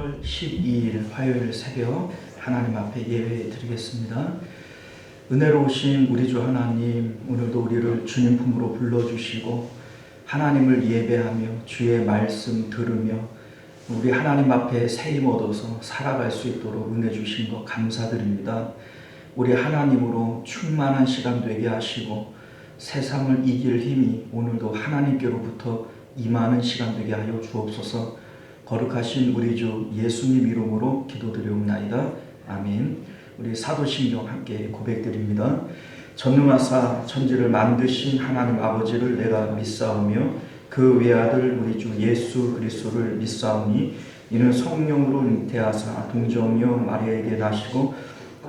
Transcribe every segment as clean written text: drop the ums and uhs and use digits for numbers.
10월 12일 화요일 새벽 하나님 앞에 예배 드리겠습니다. 은혜로우신 우리 주 하나님, 오늘도 우리를 주님 품으로 불러주시고 하나님을 예배하며 주의 말씀 들으며 우리 하나님 앞에 새 힘 얻어서 살아갈 수 있도록 은혜 주신 것 감사드립니다. 우리 하나님으로 충만한 시간 되게 하시고 세상을 이길 힘이 오늘도 하나님께로부터 임하는 시간 되게 하여 주옵소서. 거룩하신 우리 주 예수님 이름으로 기도드리옵나이다. 아멘. 우리 사도신경 함께 고백드립니다. 전능하사 천지를 만드신 하나님 아버지를 내가 믿사오며 그 외아들 우리 주 예수 그리스도를 믿사오니 이는 성령으로 잉태하사 동정녀 마리아에게 나시고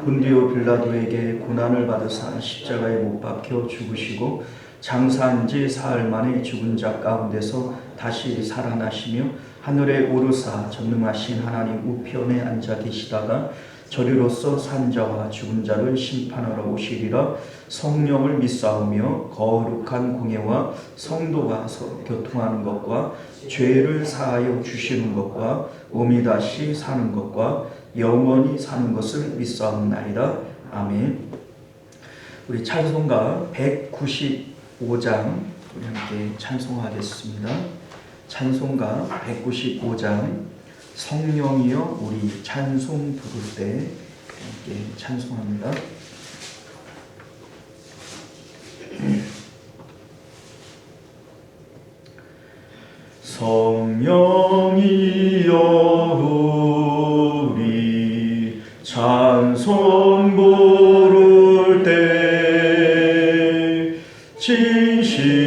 본디오 빌라도에게 고난을 받으사 십자가에 못 박혀 죽으시고 장사한 지 사흘 만에 죽은 자 가운데서 다시 살아나시며 하늘에 오르사 전능하신 하나님 우편에 앉아 계시다가 저리로서 산 자와 죽은 자를 심판하러 오시리라. 성령을 믿사오며 거룩한 공예와 성도가 교통하는 것과 죄를 사하여 주시는 것과 몸이 다시 사는 것과 영원히 사는 것을 믿사옵나이다. 아멘. 우리 찬송가 195장 우리 함께 찬송하겠습니다. 찬송가 195장 성령이여 우리 찬송 부를 때 함께 찬송합니다. 성령이여 우리 찬송 부를 때 진심으로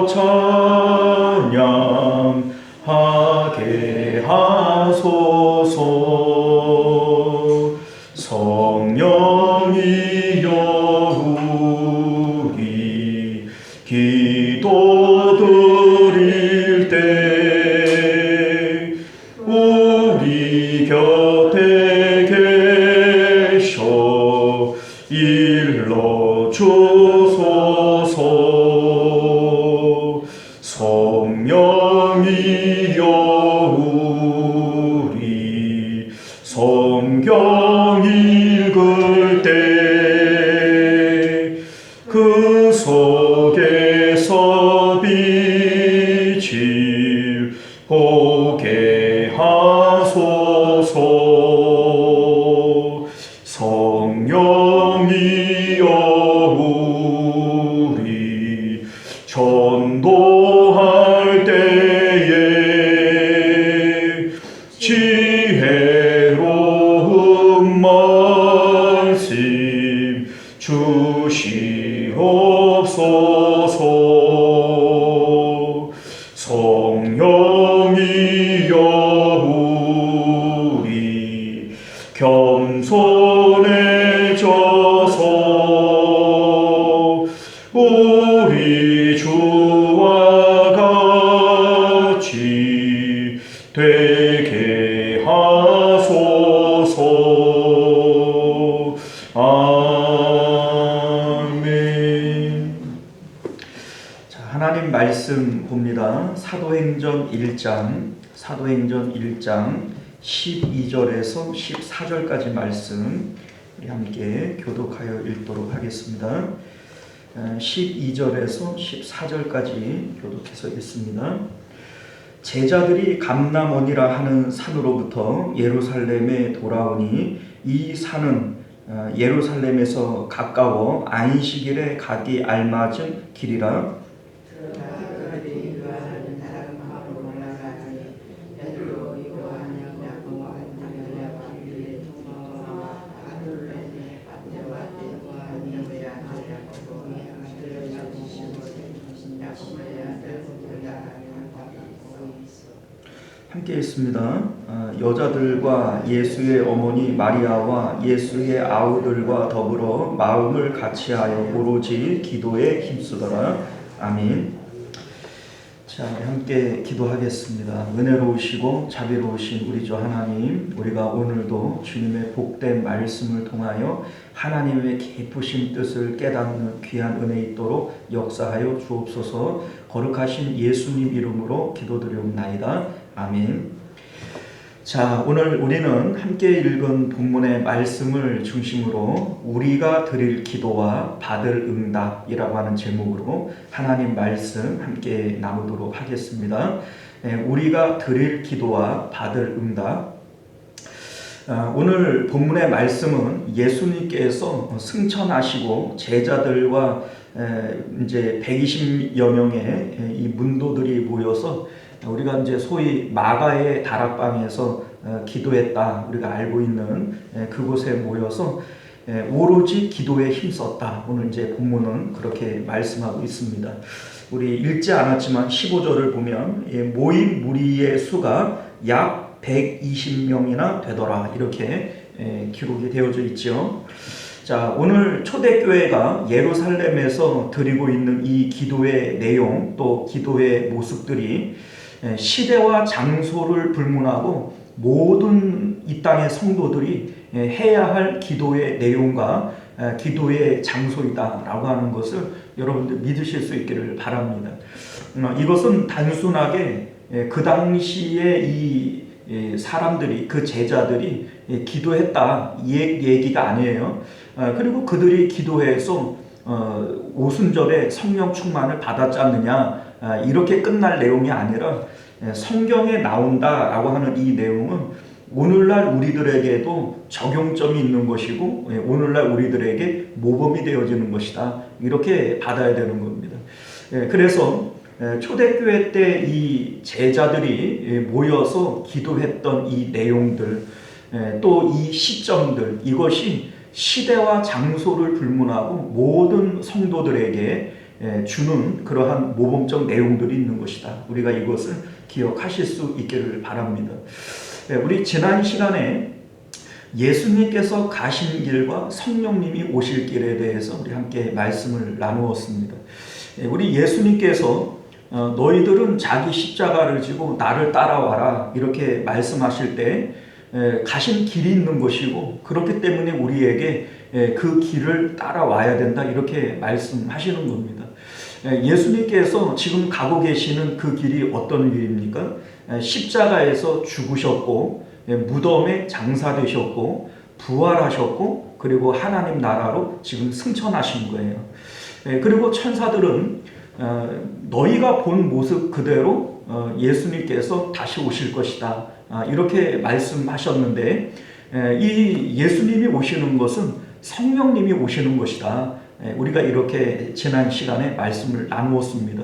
찬양하게 하소서. 성령이여 우리 기도 드릴 때 우리 곁에 계셔 일러 주소서. 성령이여 우리 성경 읽을 때 그 속에서 빛을 보게 하소서. 성령이여 우리 전도할 때에 지혜로운 말씀 주시옵소서. 성령이여 우리 겸손해져서 우리 주와 같이 되게 하소서. 아멘. 자, 하나님 말씀 봅니다. 사도행전 1장 12절에서 14절까지 말씀 우리 함께 교독하여 읽도록 하겠습니다. 12절에서 14절까지 교독해서 읽습니다. 제자들이 감람원이라 하는 산으로부터 예루살렘에 돌아오니 이 산은 예루살렘에서 가까워 안식일에 가기 알맞은 길이라. 함께 있습니다. 여자들과 예수의 어머니 마리아와 예수의 아우들과 더불어 마음을 같이하여 오로지 기도에 힘쓰더라. 아멘. 자, 함께 기도하겠습니다. 은혜로우시고 자비로우신 우리 주 하나님, 우리가 오늘도 주님의 복된 말씀을 통하여 하나님의 깊으신 뜻을 깨닫는 귀한 은혜 있도록 역사하여 주옵소서. 거룩하신 예수님 이름으로 기도드리옵나이다. 아멘. 자, 오늘 우리는 함께 읽은 본문의 말씀을 중심으로 우리가 드릴 기도와 받을 응답이라고 하는 제목으로 하나님 말씀 함께 나누도록 하겠습니다. 우리가 드릴 기도와 받을 응답. 오늘 본문의 말씀은 예수님께서 승천하시고 제자들과 이제 120여 명의 이 문도들이 모여서 우리가 이제 소위 마가의 다락방에서 기도했다, 우리가 알고 있는 그곳에 모여서 오로지 기도에 힘썼다. 오늘 이제 본문은 그렇게 말씀하고 있습니다. 우리 읽지 않았지만 15절을 보면 모인 무리의 수가 약 120명이나 되더라, 이렇게 기록이 되어져 있죠. 자, 오늘 초대교회가 예루살렘에서 드리고 있는 이 기도의 내용, 또 기도의 모습들이 시대와 장소를 불문하고 모든 이 땅의 성도들이 해야 할 기도의 내용과 기도의 장소이다라고 하는 것을 여러분들 믿으실 수 있기를 바랍니다. 이것은 단순하게 그 당시에 이 사람들이, 그 제자들이 기도했다 이 얘기가 아니에요. 그리고 그들이 기도해서 오순절에 성령 충만을 받았지 않느냐, 이렇게 끝날 내용이 아니라 성경에 나온다라고 하는 이 내용은 오늘날 우리들에게도 적용점이 있는 것이고 오늘날 우리들에게 모범이 되어지는 것이다, 이렇게 받아야 되는 겁니다. 그래서 초대교회 때 이 제자들이 모여서 기도했던 이 내용들, 또 이 시점들, 이것이 시대와 장소를 불문하고 모든 성도들에게 주는 그러한 모범적 내용들이 있는 것이다. 우리가 이것을 기억하실 수 있기를 바랍니다. 우리 지난 시간에 예수님께서 가신 길과 성령님이 오실 길에 대해서 우리 함께 말씀을 나누었습니다. 우리 예수님께서 너희들은 자기 십자가를 지고 나를 따라와라, 이렇게 말씀하실 때 가신 길이 있는 것이고, 그렇기 때문에 우리에게 그 길을 따라와야 된다, 이렇게 말씀하시는 겁니다. 예수님께서 지금 가고 계시는 그 길이 어떤 길입니까? 십자가에서 죽으셨고 무덤에 장사되셨고 부활하셨고 그리고 하나님 나라로 지금 승천하신 거예요. 그리고 천사들은 너희가 본 모습 그대로 예수님께서 다시 오실 것이다, 이렇게 말씀하셨는데, 이 예수님이 오시는 것은 성령님이 오시는 것이다. 우리가 이렇게 지난 시간에 말씀을 나누었습니다.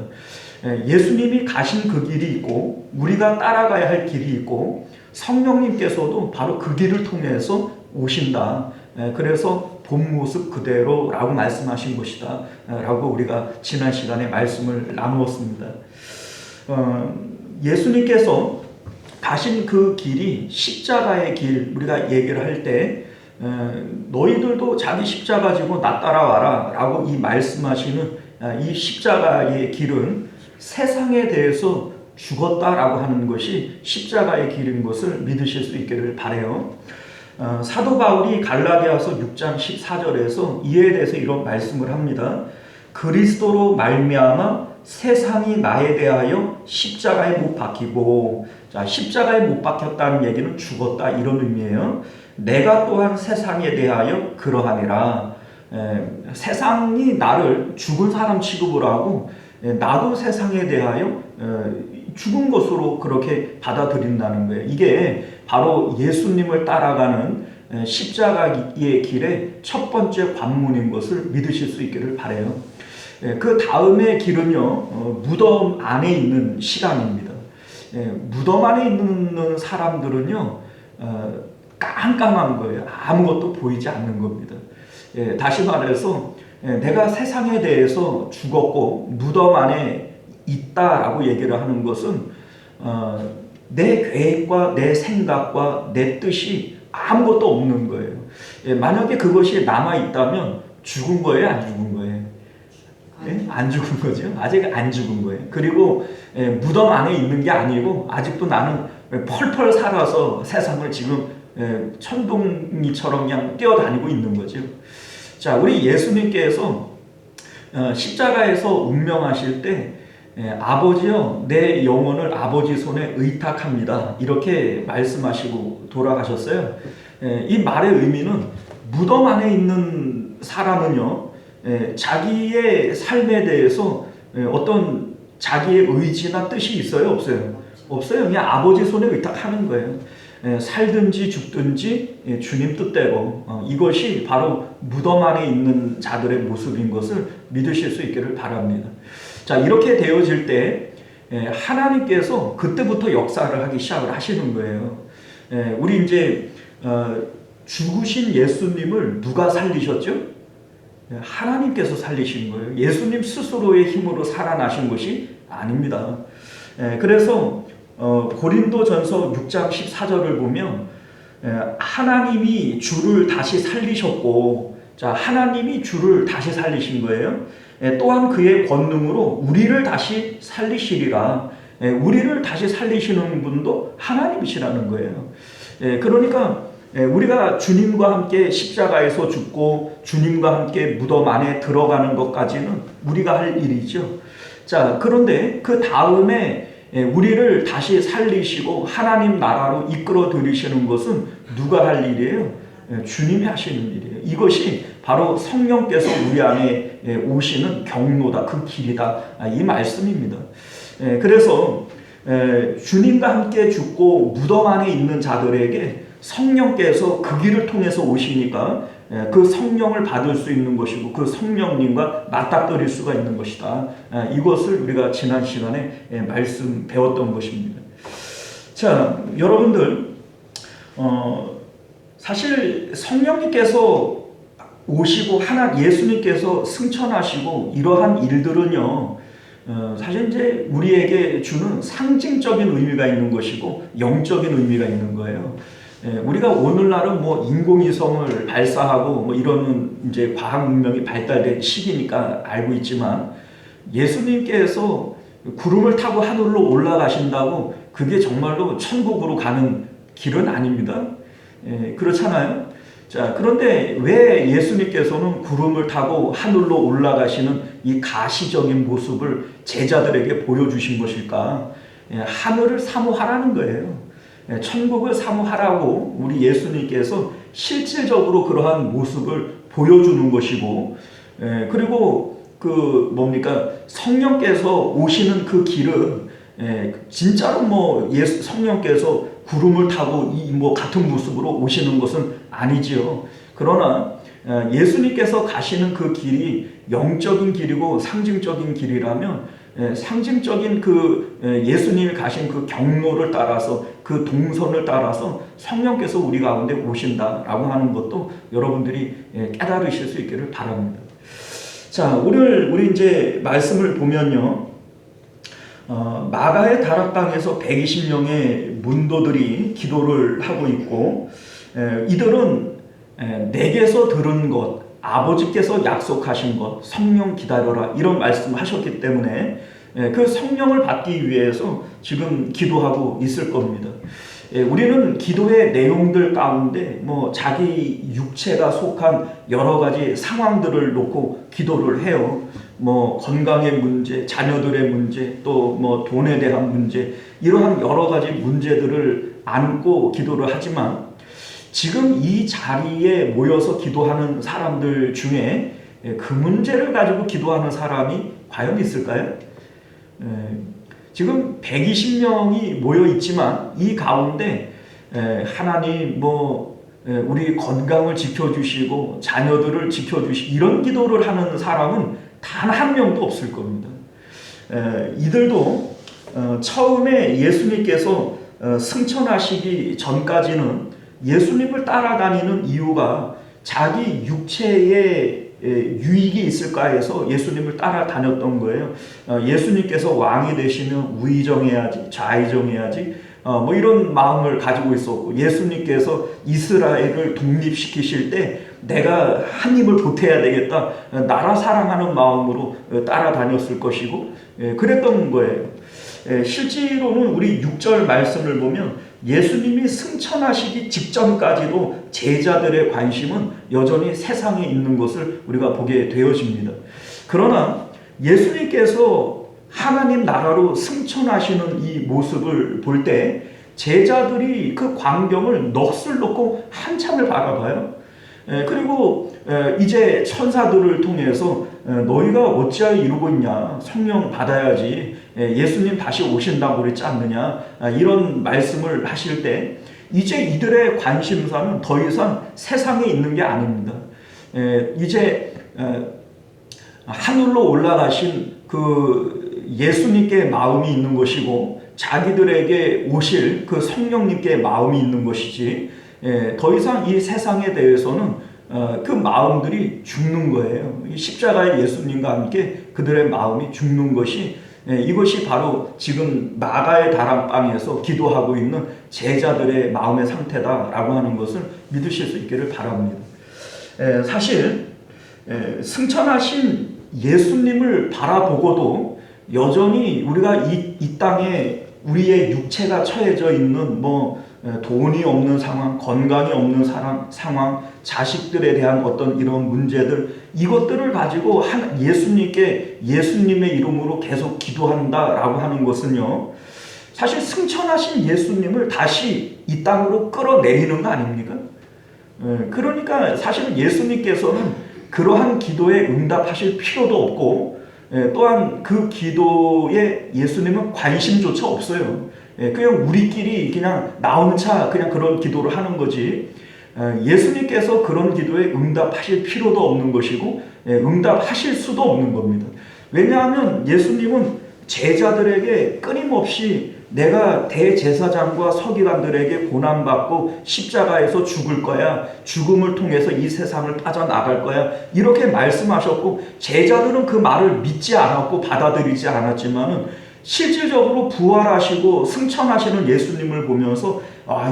예수님이 가신 그 길이 있고 우리가 따라가야 할 길이 있고 성령님께서도 바로 그 길을 통해서 오신다. 그래서 본 모습 그대로라고 말씀하신 것이다 라고 우리가 지난 시간에 말씀을 나누었습니다. 예수님께서 가신 그 길이 십자가의 길, 우리가 얘기를 할 때 너희들도 자기 십자가 지고 나 따라와라 라고 이 말씀하시는 이 십자가의 길은 세상에 대해서 죽었다라고 하는 것이 십자가의 길인 것을 믿으실 수 있기를 바라요. 사도 바울이 갈라디아서 6장 14절에서 이에 대해서 이런 말씀을 합니다. 그리스도로 말미암아 세상이 나에 대하여 십자가에 못 박히고, 자, 십자가에 못 박혔다는 얘기는 죽었다, 이런 의미예요. 내가 또한 세상에 대하여 그러하니라. 세상이 나를 죽은 사람 취급을 하고 나도 세상에 대하여 죽은 것으로 그렇게 받아들인다는 거예요. 이게 바로 예수님을 따라가는 십자가의 길의 첫 번째 관문인 것을 믿으실 수 있기를 바라요. 그 다음의 길은요, 무덤 안에 있는 시간입니다. 무덤 안에 있는 사람들은요, 깜깜한 거예요. 아무것도 보이지 않는 겁니다. 다시 말해서 내가 세상에 대해서 죽었고 무덤 안에 있다라고 얘기를 하는 것은 내 계획과 내 생각과 내 뜻이 아무것도 없는 거예요. 만약에 그것이 남아있다면 죽은 거예요, 안 죽은 거예요? 안 죽은 거죠. 아직 안 죽은 거예요. 그리고 무덤 안에 있는 게 아니고 아직도 나는 펄펄 살아서 세상을 지금 천둥이처럼 그냥 뛰어다니고 있는 거죠. 자, 우리 예수님께서 십자가에서 운명하실 때 아버지여 내 영혼을 아버지 손에 의탁합니다. 이렇게 말씀하시고 돌아가셨어요. 이 말의 의미는 무덤 안에 있는 사람은요, 자기의 삶에 대해서 어떤 자기의 의지나 뜻이 있어요? 없어요? 없어요. 그냥 아버지 손에 의탁하는 거예요. 살든지 죽든지 주님 뜻대로. 이것이 바로 무덤 안에 있는 자들의 모습인 것을 믿으실 수 있기를 바랍니다. 자, 이렇게 되어질 때 하나님께서 그때부터 역사를 하기 시작을 하시는 거예요. 우리 이제 죽으신 예수님을 누가 살리셨죠? 하나님께서 살리신 거예요. 예수님 스스로의 힘으로 살아나신 것이 아닙니다. 그래서 고린도전서 6장 14절을 보면 하나님이 주를 다시 살리셨고, 자, 하나님이 주를 다시 살리신 거예요. 또한 그의 권능으로 우리를 다시 살리시리라. 우리를 다시 살리시는 분도 하나님이시라는 거예요. 그러니까 우리가 주님과 함께 십자가에서 죽고 주님과 함께 무덤 안에 들어가는 것까지는 우리가 할 일이죠. 자, 그런데 그 다음에 우리를 다시 살리시고 하나님 나라로 이끌어 들이시는 것은 누가 할 일이에요? 주님이 하시는 일이에요. 이것이 바로 성령께서 우리 안에 오시는 경로다, 그 길이다, 이 말씀입니다. 그래서 주님과 함께 죽고 무덤 안에 있는 자들에게 성령께서 그 길을 통해서 오시니까 그 성령을 받을 수 있는 것이고 그 성령님과 맞닥뜨릴 수가 있는 것이다. 이것을 우리가 지난 시간에 말씀 배웠던 것입니다. 자, 여러분들 사실 성령님께서 오시고 예수님께서 승천하시고 이러한 일들은요, 사실 이제 우리에게 주는 상징적인 의미가 있는 것이고 영적인 의미가 있는 거예요. 우리가 오늘날은 뭐 인공위성을 발사하고 뭐 이런 이제 과학 문명이 발달된 시기니까 알고 있지만, 예수님께서 구름을 타고 하늘로 올라가신다고 그게 정말로 천국으로 가는 길은 아닙니다. 그렇잖아요. 자, 그런데 왜 예수님께서는 구름을 타고 하늘로 올라가시는 이 가시적인 모습을 제자들에게 보여주신 것일까? 하늘을 사모하라는 거예요. 천국을 사모하라고 우리 예수님께서 실질적으로 그러한 모습을 보여주는 것이고, 그리고 성령께서 오시는 그 길은 진짜로 성령께서 구름을 타고 같은 모습으로 오시는 것은 아니지요. 그러나 예수님께서 가시는 그 길이 영적인 길이고 상징적인 길이라면, 상징적인 예수님이 가신 그 경로를 따라서, 그 동선을 따라서 성령께서 우리 가운데 오신다라고 하는 것도 여러분들이 깨달으실 수 있기를 바랍니다. 자, 오늘 우리 이제 말씀을 보면요, 마가의 다락방에서 120명의 문도들이 기도를 하고 있고, 이들은 내게서 들은 것, 아버지께서 약속하신 것, 성령 기다려라, 이런 말씀하셨기 때문에 그 성령을 받기 위해서 지금 기도하고 있을 겁니다. 우리는 기도의 내용들 가운데 자기 육체가 속한 여러 가지 상황들을 놓고 기도를 해요. 건강의 문제, 자녀들의 문제, 또 돈에 대한 문제, 이러한 여러 가지 문제들을 안고 기도를 하지만, 지금 이 자리에 모여서 기도하는 사람들 중에 그 문제를 가지고 기도하는 사람이 과연 있을까요? 지금 120명이 모여 있지만 이 가운데 하나님 우리 건강을 지켜주시고 자녀들을 지켜주시고 이런 기도를 하는 사람은 단 한 명도 없을 겁니다. 이들도 처음에 예수님께서 승천하시기 전까지는 예수님을 따라다니는 이유가 자기 육체에 유익이 있을까 해서 예수님을 따라다녔던 거예요. 예수님께서 왕이 되시면 우의정해야지, 좌의정해야지, 이런 마음을 가지고 있었고, 예수님께서 이스라엘을 독립시키실 때 내가 한 입을 보태야 되겠다, 나라 사랑하는 마음으로 따라다녔을 것이고, 그랬던 거예요. 실제로는 우리 6절 말씀을 보면 예수님이 승천하시기 직전까지도 제자들의 관심은 여전히 세상에 있는 것을 우리가 보게 되어집니다. 그러나 예수님께서 하나님 나라로 승천하시는 이 모습을 볼 때 제자들이 그 광경을 넋을 놓고 한참을 바라봐요. 그리고 이제 천사들을 통해서 너희가 어찌하여 이러고 있냐, 성령 받아야지, 예수님 다시 오신다고 그랬지 않느냐, 이런 말씀을 하실 때 이제 이들의 관심사는 더 이상 세상에 있는 게 아닙니다. 이제 하늘로 올라가신 그 예수님께 마음이 있는 것이고 자기들에게 오실 그 성령님께 마음이 있는 것이지, 더 이상 이 세상에 대해서는 그 마음들이 죽는 거예요. 십자가의 예수님과 함께 그들의 마음이 죽는 것이, 이것이 바로 지금 마가의 다락방에서 기도하고 있는 제자들의 마음의 상태다라고 하는 것을 믿으실 수 있기를 바랍니다. 사실 승천하신 예수님을 바라보고도 여전히 우리가 이 땅에 우리의 육체가 처해져 있는 돈이 없는 상황, 건강이 없는 상황, 자식들에 대한 어떤 이런 문제들, 이것들을 가지고 예수님께 예수님의 이름으로 계속 기도한다라고 하는 것은요, 사실 승천하신 예수님을 다시 이 땅으로 끌어내리는 거 아닙니까? 그러니까 사실은 예수님께서는 그러한 기도에 응답하실 필요도 없고, 또한 그 기도에 예수님은 관심조차 없어요. 그냥 우리끼리 그냥 나오는 차 그냥 그런 기도를 하는 거지, 예수님께서 그런 기도에 응답하실 필요도 없는 것이고 응답하실 수도 없는 겁니다. 왜냐하면 예수님은 제자들에게 끊임없이 내가 대제사장과 서기관들에게 고난받고 십자가에서 죽을 거야, 죽음을 통해서 이 세상을 빠져나갈 거야, 이렇게 말씀하셨고 제자들은 그 말을 믿지 않았고 받아들이지 않았지만은 실질적으로 부활하시고 승천하시는 예수님을 보면서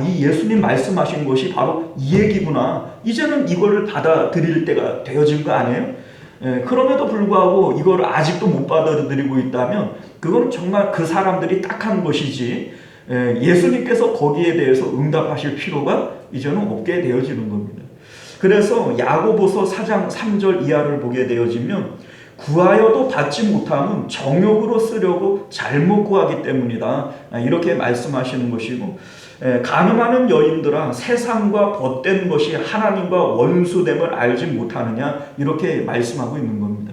이 예수님 말씀하신 것이 바로 이 얘기구나, 이제는 이거를 받아들일 때가 되어진 거 아니에요? 그럼에도 불구하고 이걸 아직도 못 받아들이고 있다면 그건 정말 그 사람들이 딱한 것이지, 예수님께서 거기에 대해서 응답하실 필요가 이제는 없게 되어지는 겁니다. 그래서 야고보서 4장 3절 이하를 보게 되어지면 구하여도 받지 못함은 정욕으로 쓰려고 잘못 구하기 때문이다, 이렇게 말씀하시는 것이고, 가늠하는 여인들아 세상과 벗된 것이 하나님과 원수됨을 알지 못하느냐, 이렇게 말씀하고 있는 겁니다.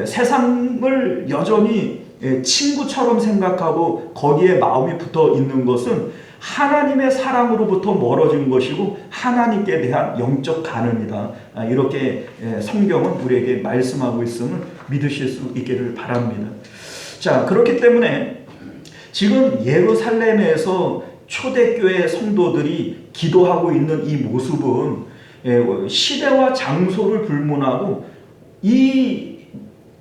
세상을 여전히 친구처럼 생각하고 거기에 마음이 붙어 있는 것은 하나님의 사랑으로부터 멀어진 것이고 하나님께 대한 영적 간음이다, 이렇게 성경은 우리에게 말씀하고 있음을 믿으실 수 있기를 바랍니다. 자, 그렇기 때문에 지금 예루살렘에서 초대교회 성도들이 기도하고 있는 이 모습은 시대와 장소를 불문하고 이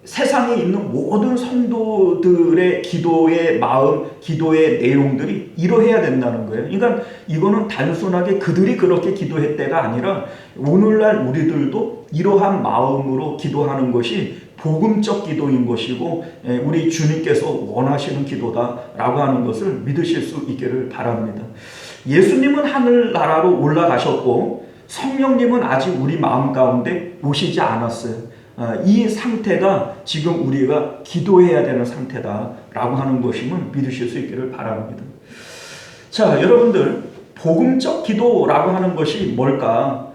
세상에 있는 모든 성도들의 기도의 마음, 기도의 내용들이 이러해야 된다는 거예요. 그러니까 이거는 단순하게 그들이 그렇게 기도했대가 아니라 오늘날 우리들도 이러한 마음으로 기도하는 것이 복음적 기도인 것이고 우리 주님께서 원하시는 기도다라고 하는 것을 믿으실 수 있기를 바랍니다. 예수님은 하늘나라로 올라가셨고 성령님은 아직 우리 마음 가운데 오시지 않았어요. 이 상태가 지금 우리가 기도해야 되는 상태다라고 하는 것임을 믿으실 수 있기를 바랍니다. 자, 여러분들, 복음적 기도라고 하는 것이 뭘까?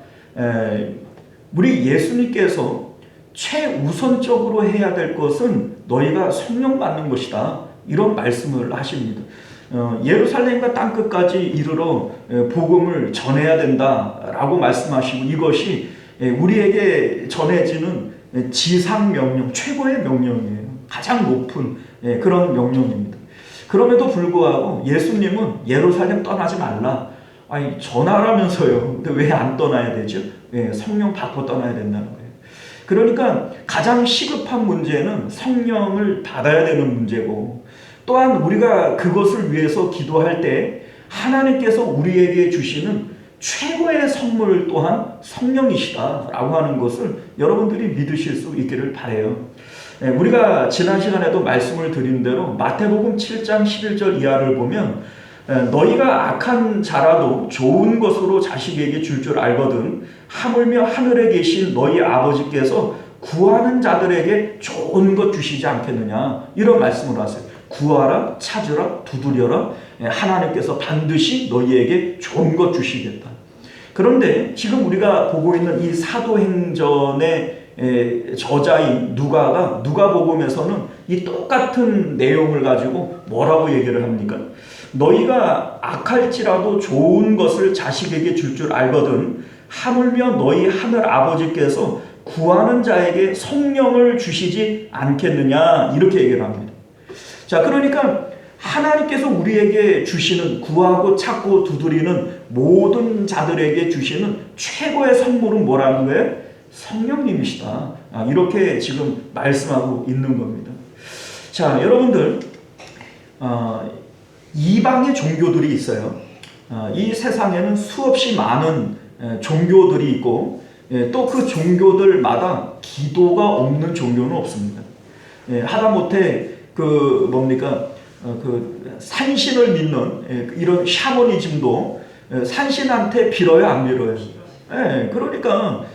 우리 예수님께서 최우선적으로 해야 될 것은 너희가 성령 받는 것이다, 이런 말씀을 하십니다. 예루살렘과 땅끝까지 이르러 복음을 전해야 된다라고 말씀하시고, 이것이 우리에게 전해지는 지상명령, 최고의 명령이에요. 가장 높은 그런 명령입니다. 그럼에도 불구하고 예수님은 예루살렘 떠나지 말라, 전하라면서요. 근데 왜 안 떠나야 되죠? 성령 받고 떠나야 된다는 거예요. 그러니까 가장 시급한 문제는 성령을 받아야 되는 문제고, 또한 우리가 그것을 위해서 기도할 때 하나님께서 우리에게 주시는 최고의 선물 또한 성령이시다라고 하는 것을 여러분들이 믿으실 수 있기를 바라요. 우리가 지난 시간에도 말씀을 드린 대로 마태복음 7장 11절 이하를 보면 너희가 악한 자라도 좋은 것으로 자식에게 줄 알거든 하물며 하늘에 계신 너희 아버지께서 구하는 자들에게 좋은 것 주시지 않겠느냐 이런 말씀을 하세요. 구하라, 찾으라, 두드려라. 하나님께서 반드시 너희에게 좋은 것 주시겠다. 그런데 지금 우리가 보고 있는 이 사도행전의 저자인 누가복음에서는 이 똑같은 내용을 가지고 뭐라고 얘기를 합니까? 너희가 악할지라도 좋은 것을 자식에게 줄 줄 알거든 하물며 너희 하늘 아버지께서 구하는 자에게 성령을 주시지 않겠느냐 이렇게 얘기를 합니다. 자, 그러니까 하나님께서 우리에게 주시는 구하고 찾고 두드리는 모든 자들에게 주시는 최고의 선물은 뭐라는 거예요? 성령님이시다. 이렇게 지금 말씀하고 있는 겁니다. 자, 여러분들 이방의 종교들이 있어요. 이 세상에는 수없이 많은 종교들이 있고 또 그 종교들마다 기도가 없는 종교는 없습니다. 하다못해 산신을 믿는 이런 샤머니즘도 산신한테 빌어요, 안 빌어요? 그러니까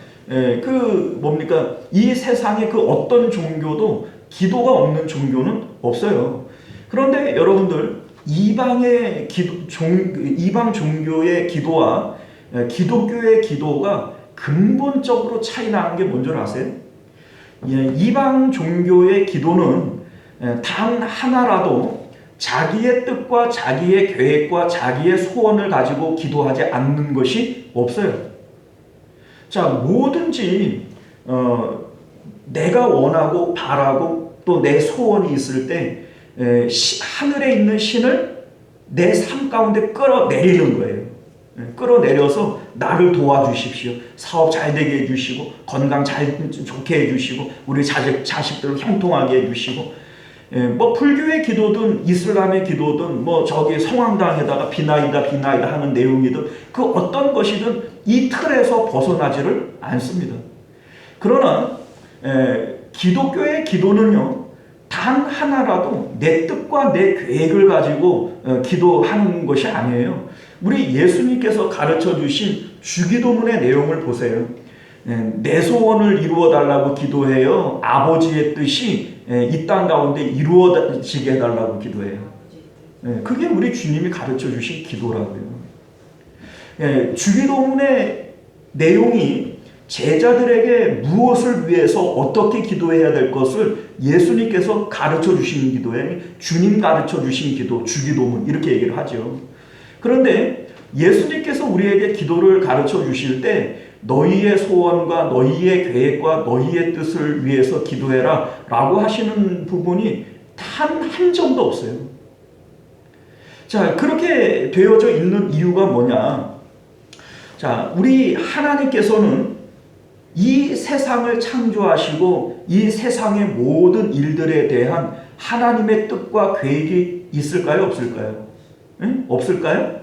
이 세상의 그 어떤 종교도 기도가 없는 종교는 없어요. 그런데 여러분들 이방 종교의 기도와 기독교의 기도가 근본적으로 차이 나는 게 뭔지 아세요? 이방 종교의 기도는 단 하나라도 자기의 뜻과 자기의 계획과 자기의 소원을 가지고 기도하지 않는 것이 없어요. 자, 뭐든지 내가 원하고 바라고 또 내 소원이 있을 때 하늘에 있는 신을 내 삶 가운데 끌어내리는 거예요. 끌어내려서 나를 도와주십시오. 사업 잘 되게 해주시고 건강 좋게 해주시고 우리 자식들을 형통하게 해주시고 불교의 기도든 이슬람의 기도든 성황당에다가 비나이다 하는 내용이든 그 어떤 것이든 이 틀에서 벗어나지를 않습니다. 그러나 기독교의 기도는요, 단 하나라도 내 뜻과 내 계획을 가지고 기도하는 것이 아니에요. 우리 예수님께서 가르쳐 주신 주기도문의 내용을 보세요. 내 소원을 이루어 달라고 기도해요. 아버지의 뜻이 이 땅 가운데 이루어지게 해달라고 기도해요. 그게 우리 주님이 가르쳐 주신 기도라고요. 주기도문의 내용이 제자들에게 무엇을 위해서 어떻게 기도해야 될 것을 예수님께서 가르쳐 주신 기도에 주님 가르쳐 주신 기도, 주기도문 이렇게 얘기를 하죠. 그런데 예수님께서 우리에게 기도를 가르쳐 주실 때 너희의 소원과 너희의 계획과 너희의 뜻을 위해서 기도해라 라고 하시는 부분이 단 한 점도 없어요. 자, 그렇게 되어져 있는 이유가 뭐냐? 자, 우리 하나님께서는 이 세상을 창조하시고 이 세상의 모든 일들에 대한 하나님의 뜻과 계획이 있을까요? 없을까요? 없을까요?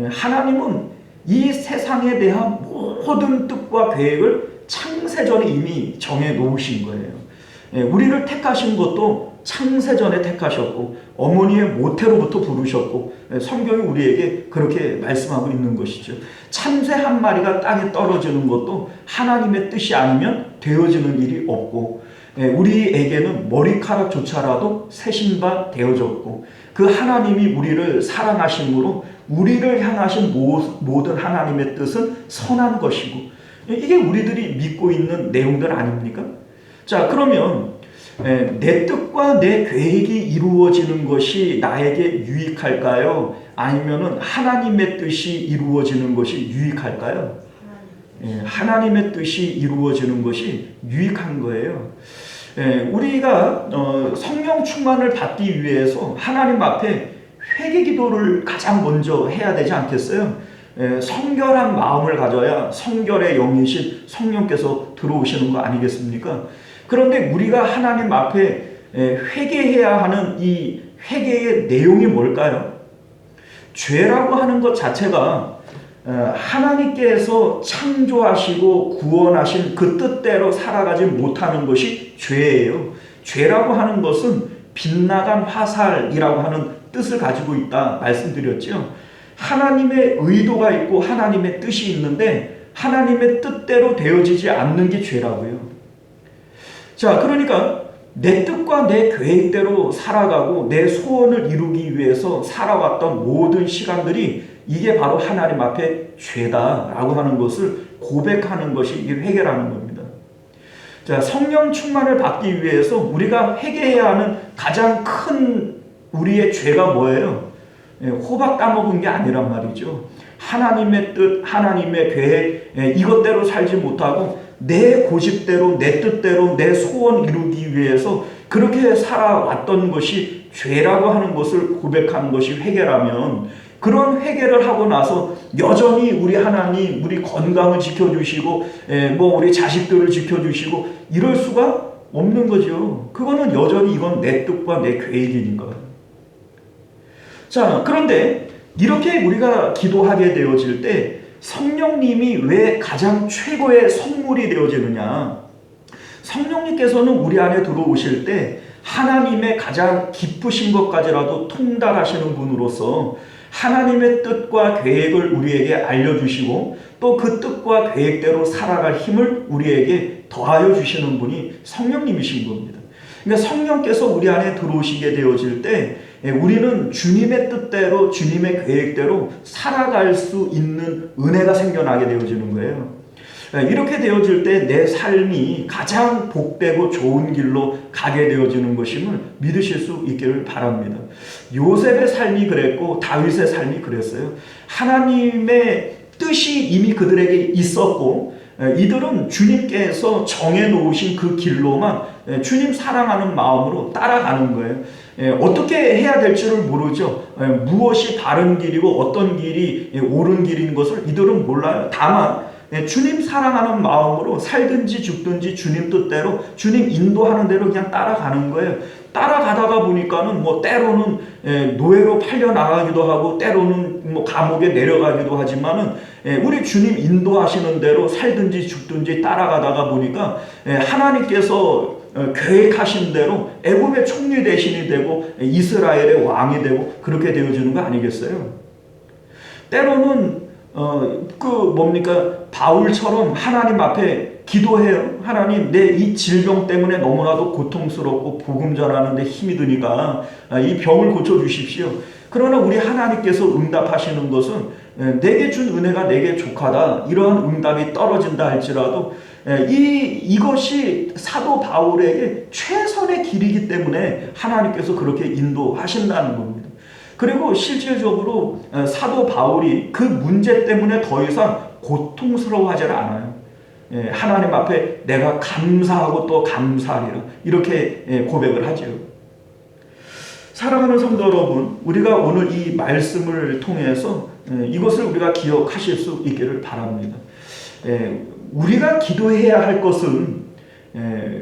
하나님은 이 세상에 대한 모든 뜻과 계획을 창세전에 이미 정해 놓으신 거예요. 우리를 택하신 것도 창세전에 택하셨고 어머니의 모태로부터 부르셨고 성경이 우리에게 그렇게 말씀하고 있는 것이죠. 참새 한 마리가 땅에 떨어지는 것도 하나님의 뜻이 아니면 되어지는 일이 없고 우리에게는 머리카락조차라도 세신 바 되어졌고 그 하나님이 우리를 사랑하심으로 우리를 향하신 모든 하나님의 뜻은 선한 것이고 이게 우리들이 믿고 있는 내용들 아닙니까? 자, 그러면 내 뜻과 내 계획이 이루어지는 것이 나에게 유익할까요? 아니면은 하나님의 뜻이 이루어지는 것이 유익할까요? 하나님의 뜻이 이루어지는 것이 유익한 거예요. 우리가 성령 충만을 받기 위해서 하나님 앞에 회개 기도를 가장 먼저 해야 되지 않겠어요? 성결한 마음을 가져야 성결의 영이신 성령께서 들어오시는 거 아니겠습니까? 그런데 우리가 하나님 앞에 회개해야 하는 이 회개의 내용이 뭘까요? 죄라고 하는 것 자체가 하나님께서 창조하시고 구원하신 그 뜻대로 살아가지 못하는 것이 죄예요. 죄라고 하는 것은 빗나간 화살이라고 하는 뜻을 가지고 있다 말씀드렸죠. 하나님의 의도가 있고 하나님의 뜻이 있는데 하나님의 뜻대로 되어지지 않는 게 죄라고요. 자, 그러니까 내 뜻과 내 계획대로 살아가고 내 소원을 이루기 위해서 살아왔던 모든 시간들이 이게 바로 하나님 앞에 죄다라고 하는 것을 고백하는 것이 회개라는 겁니다. 자, 성령 충만을 받기 위해서 우리가 회개해야 하는 가장 큰 우리의 죄가 뭐예요? 호박 따먹은 게 아니란 말이죠. 하나님의 뜻, 하나님의 계획, 이것대로 살지 못하고 내 고집대로, 내 뜻대로, 내 소원 이루기 위해서 그렇게 살아왔던 것이 죄라고 하는 것을 고백하는 것이 회개라면, 그런 회개를 하고 나서 여전히 우리 하나님, 우리 건강을 지켜주시고, 우리 자식들을 지켜주시고, 이럴 수가 없는 거죠. 그거는 여전히 이건 내 뜻과 내 계획이니까. 자, 그런데 이렇게 우리가 기도하게 되어질 때 성령님이 왜 가장 최고의 선물이 되어지느냐? 성령님께서는 우리 안에 들어오실 때 하나님의 가장 깊으신 것까지라도 통달하시는 분으로서 하나님의 뜻과 계획을 우리에게 알려주시고 또 그 뜻과 계획대로 살아갈 힘을 우리에게 더하여 주시는 분이 성령님이신 겁니다. 그러니까 성령께서 우리 안에 들어오시게 되어질 때 우리는 주님의 뜻대로, 주님의 계획대로 살아갈 수 있는 은혜가 생겨나게 되어지는 거예요. 이렇게 되어질 때 내 삶이 가장 복되고 좋은 길로 가게 되어지는 것임을 믿으실 수 있기를 바랍니다. 요셉의 삶이 그랬고 다윗의 삶이 그랬어요. 하나님의 뜻이 이미 그들에게 있었고 이들은 주님께서 정해놓으신 그 길로만 주님 사랑하는 마음으로 따라가는 거예요. 어떻게 해야 될지를 모르죠. 무엇이 바른 길이고 어떤 길이 옳은 길인 것을 이들은 몰라요. 다만 주님 사랑하는 마음으로 살든지 죽든지 주님 뜻대로, 주님 인도하는 대로 그냥 따라가는 거예요. 따라가다가 보니까는 때로는 노예로 팔려 나가기도 하고 때로는 감옥에 내려가기도 하지만은 우리 주님 인도하시는 대로 살든지 죽든지 따라가다가 보니까 하나님께서 계획하신 대로 애굽의 총리 대신이 되고 이스라엘의 왕이 되고 그렇게 되어지는 거 아니겠어요? 때로는 바울처럼 하나님 앞에 기도해요. 하나님, 내 이 질병 때문에 너무나도 고통스럽고 복음 전하는데 힘이 드니까 이 병을 고쳐주십시오. 그러나 우리 하나님께서 응답하시는 것은 내게 준 은혜가 내게 족하다. 이러한 응답이 떨어진다 할지라도 이것이 사도 바울에게 최선의 길이기 때문에 하나님께서 그렇게 인도하신다는 겁니다. 그리고 실질적으로 사도 바울이 그 문제 때문에 더 이상 고통스러워하지 않아요. 하나님 앞에 내가 감사하고 또 감사하리라 이렇게 고백을 하죠. 사랑하는 성도 여러분, 우리가 오늘 이 말씀을 통해서 이것을 우리가 기억하실 수 있기를 바랍니다. 우리가 기도해야 할 것은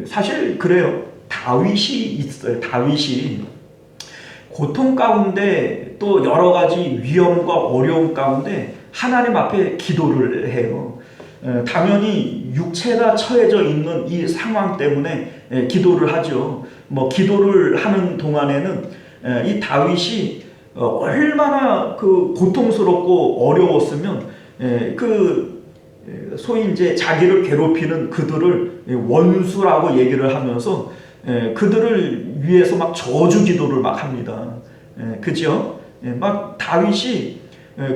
사실 그래요. 다윗이 있어요. 다윗이 고통 가운데 또 여러 가지 위험과 어려움 가운데 하나님 앞에 기도를 해요. 당연히 육체가 처해져 있는 이 상황 때문에 기도를 하죠. 기도를 하는 동안에는 이 다윗이 얼마나 그 고통스럽고 어려웠으면 소위 이제 자기를 괴롭히는 그들을 원수라고 얘기를 하면서 그들을 위해서 막 저주 기도를 막 합니다. 그죠? 막 다윗이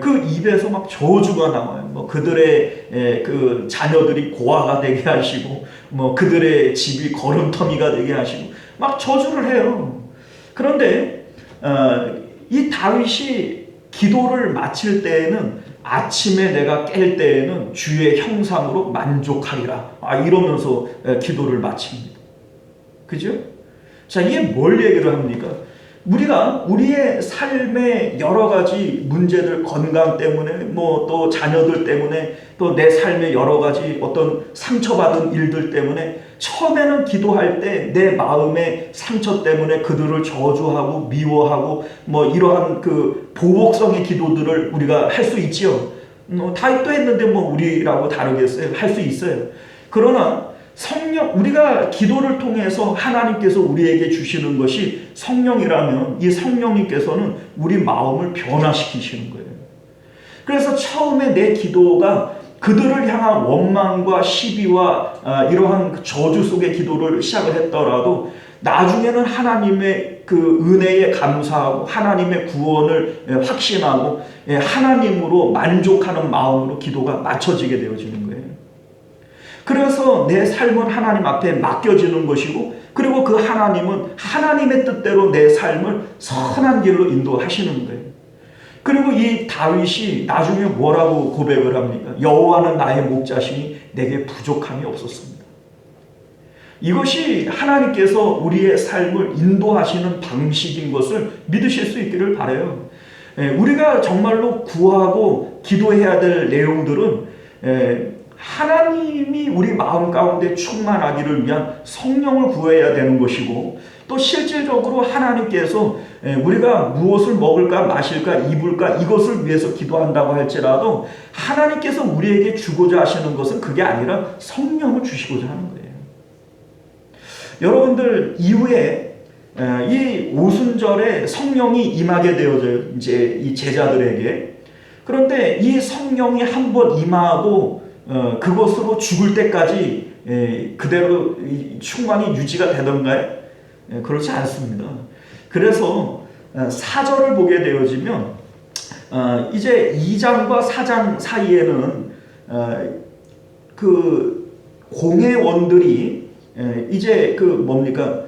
그 입에서 막 저주가 나와요. 그들의 그 자녀들이 고아가 되게 하시고, 그들의 집이 거름터미가 되게 하시고, 막 저주를 해요. 그런데 이 다윗이 기도를 마칠 때에는 아침에 내가 깰 때에는 주의 형상으로 만족하리라. 이러면서 기도를 마칩니다. 그죠? 자, 이게 뭘 얘기를 합니까? 우리가 우리의 삶의 여러 가지 문제들, 건강 때문에, 또 자녀들 때문에, 또 내 삶의 여러 가지 어떤 상처받은 일들 때문에 처음에는 기도할 때 내 마음의 상처 때문에 그들을 저주하고 미워하고 이러한 그 보복성의 기도들을 우리가 할 수 있지요. 다윗도 했는데 우리라고 다르겠어요? 할 수 있어요. 그러나 우리가 기도를 통해서 하나님께서 우리에게 주시는 것이 성령이라면 이 성령님께서는 우리 마음을 변화시키시는 거예요. 그래서 처음에 내 기도가 그들을 향한 원망과 시비와 이러한 저주 속의 기도를 시작을 했더라도 나중에는 하나님의 그 은혜에 감사하고 하나님의 구원을 확신하고 하나님으로 만족하는 마음으로 기도가 맞춰지게 되어지는 거예요. 그래서 내 삶은 하나님 앞에 맡겨지는 것이고, 그리고 그 하나님은 하나님의 뜻대로 내 삶을 선한 길로 인도하시는 거예요. 그리고 이 다윗이 나중에 뭐라고 고백을 합니까? 여호와는 나의 목자시니 내게 부족함이 없었습니다. 이것이 하나님께서 우리의 삶을 인도하시는 방식인 것을 믿으실 수 있기를 바라요. 우리가 정말로 구하고 기도해야 될 내용들은 하나님이 우리 마음 가운데 충만하기를 위한 성령을 구해야 되는 것이고, 또 실질적으로 하나님께서 우리가 무엇을 먹을까 마실까 입을까 이것을 위해서 기도한다고 할지라도 하나님께서 우리에게 주고자 하시는 것은 그게 아니라 성령을 주시고자 하는 거예요. 여러분들 이후에 이 오순절에 성령이 임하게 되어져요. 이제 이 제자들에게. 그런데 이 성령이 한번 임하고 그것으로 죽을 때까지 그대로 충만히 유지가 되던가요? 그렇지 않습니다. 그래서 4절을 보게 되어지면 이제 2장과 4장 사이에는 그 공회원들이 이제 그 뭡니까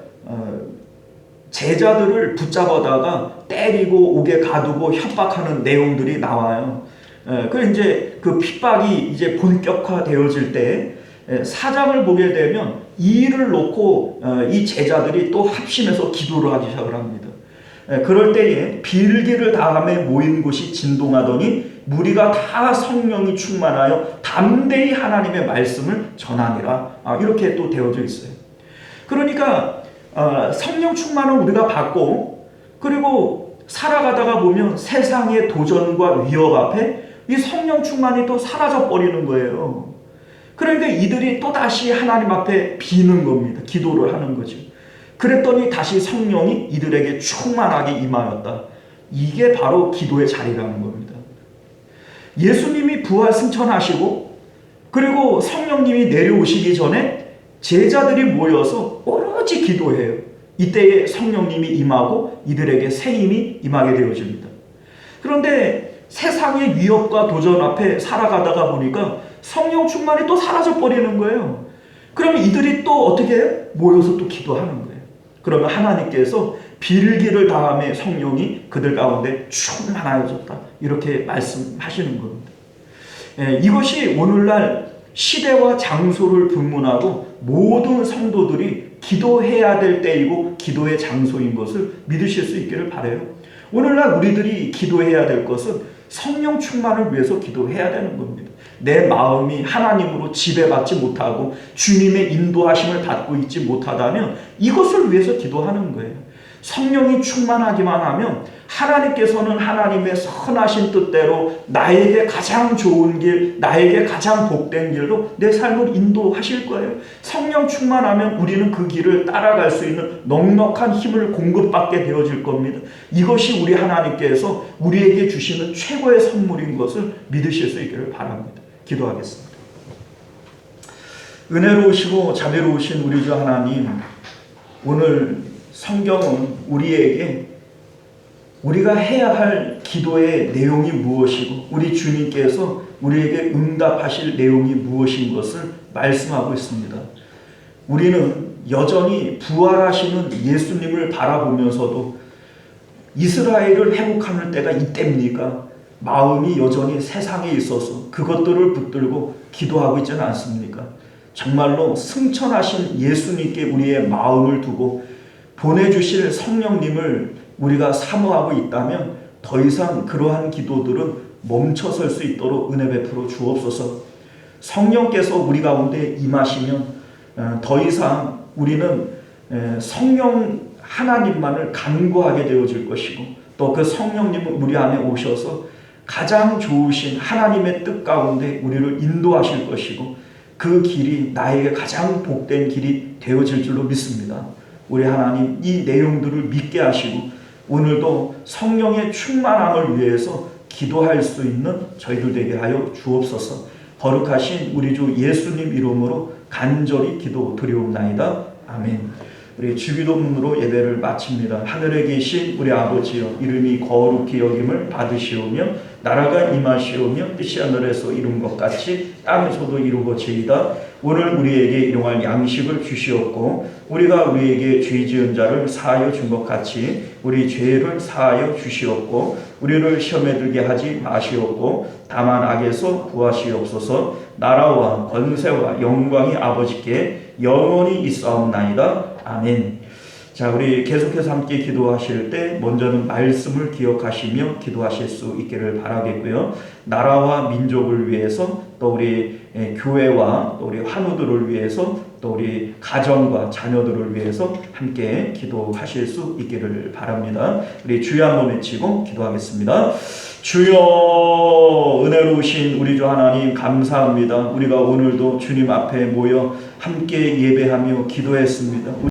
제자들을 붙잡아다가 때리고 옥에 가두고 협박하는 내용들이 나와요. 그 이제 그 핍박이 이제 본격화되어질 때 4장을 보게 되면 이 일을 놓고 이 제자들이 또 합심해서 기도를 하기 시작을 합니다. 그럴 때에 빌기를 다함에 모인 곳이 진동하더니 무리가 다 성령이 충만하여 담대히 하나님의 말씀을 전하니라. 이렇게 또 되어져 있어요. 그러니까 성령 충만은 우리가 받고, 그리고 살아가다가 보면 세상의 도전과 위협 앞에 이 성령 충만이 또 사라져 버리는 거예요. 그러니까 이들이 또다시 하나님 앞에 비는 겁니다. 기도를 하는 거죠. 그랬더니 다시 성령이 이들에게 충만하게 임하였다. 이게 바로 기도의 자리라는 겁니다. 예수님이 부활 승천하시고, 그리고 성령님이 내려오시기 전에 제자들이 모여서 오로지 기도해요. 이때에 성령님이 임하고 이들에게 새 힘이 임하게 되어집니다. 그런데 세상의 위협과 도전 앞에 살아가다가 보니까 성령 충만이 또 사라져 버리는 거예요. 그러면 이들이 또 어떻게 해요? 모여서 또 기도하는 거예요. 그러면 하나님께서 빌기를 다함에 성령이 그들 가운데 충만하여졌다. 이렇게 말씀하시는 겁니다. 이것이 오늘날 시대와 장소를 불문하고 모든 성도들이 기도해야 될 때이고 기도의 장소인 것을 믿으실 수 있기를 바라요. 오늘날 우리들이 기도해야 될 것은 성령 충만을 위해서 기도해야 되는 겁니다. 내 마음이 하나님으로 지배받지 못하고 주님의 인도하심을 받고 있지 못하다면 이것을 위해서 기도하는 거예요. 성령이 충만하기만 하면 하나님께서는 하나님의 선하신 뜻대로 나에게 가장 좋은 길, 나에게 가장 복된 길로 내 삶을 인도하실 거예요. 성령 충만하면 우리는 그 길을 따라갈 수 있는 넉넉한 힘을 공급받게 되어질 겁니다. 이것이 우리 하나님께서 우리에게 주시는 최고의 선물인 것을 믿으실 수 있기를 바랍니다. 기도하겠습니다. 은혜로우시고 자비로우신 우리 주 하나님, 오늘 성경은 우리에게 우리가 해야 할 기도의 내용이 무엇이고 우리 주님께서 우리에게 응답하실 내용이 무엇인 것을 말씀하고 있습니다. 우리는 여전히 부활하시는 예수님을 바라보면서도 이스라엘을 회복하는 때가 이때입니까? 마음이 여전히 세상에 있어서 그것들을 붙들고 기도하고 있지는 않습니까? 정말로 승천하신 예수님께 우리의 마음을 두고 보내주실 성령님을 우리가 사모하고 있다면 더 이상 그러한 기도들은 멈춰설 수 있도록 은혜 베풀어 주옵소서. 성령께서 우리 가운데 임하시면 더 이상 우리는 성령 하나님만을 간구하게 되어질 것이고, 또 그 성령님은 우리 안에 오셔서 가장 좋으신 하나님의 뜻 가운데 우리를 인도하실 것이고, 그 길이 나에게 가장 복된 길이 되어질 줄로 믿습니다. 우리 하나님, 이 내용들을 믿게 하시고 오늘도 성령의 충만함을 위해서 기도할 수 있는 저희들 되게 하여 주옵소서. 거룩하신 우리 주 예수님 이름으로 간절히 기도 드리옵나이다. 아멘. 우리 주기도문으로 예배를 마칩니다. 하늘에 계신 우리 아버지여, 이름이 거룩히 여김을 받으시오며 나라가 임하시오며 뜻이 하늘에서 이룬 것 같이 땅에서도 이루어지이다. 오늘 우리에게 일용할 양식을 주시옵고 우리가 우리에게 죄 지은 자를 사하여 준 것 같이 우리 죄를 사하여 주시옵고 우리를 시험에 들게 하지 마시옵고 다만 악에서 구하시옵소서. 나라와 권세와 영광이 아버지께 영원히 있사옵나이다. 아멘. 자, 우리 계속해서 함께 기도하실 때 먼저는 말씀을 기억하시며 기도하실 수 있기를 바라겠고요. 나라와 민족을 위해서, 또 우리 교회와 또 우리 환우들을 위해서, 또 우리 가정과 자녀들을 위해서 함께 기도하실 수 있기를 바랍니다. 우리 주여 한번 외치고 기도하겠습니다. 주여, 은혜로우신 우리 주 하나님 감사합니다. 우리가 오늘도 주님 앞에 모여 함께 예배하며 기도했습니다.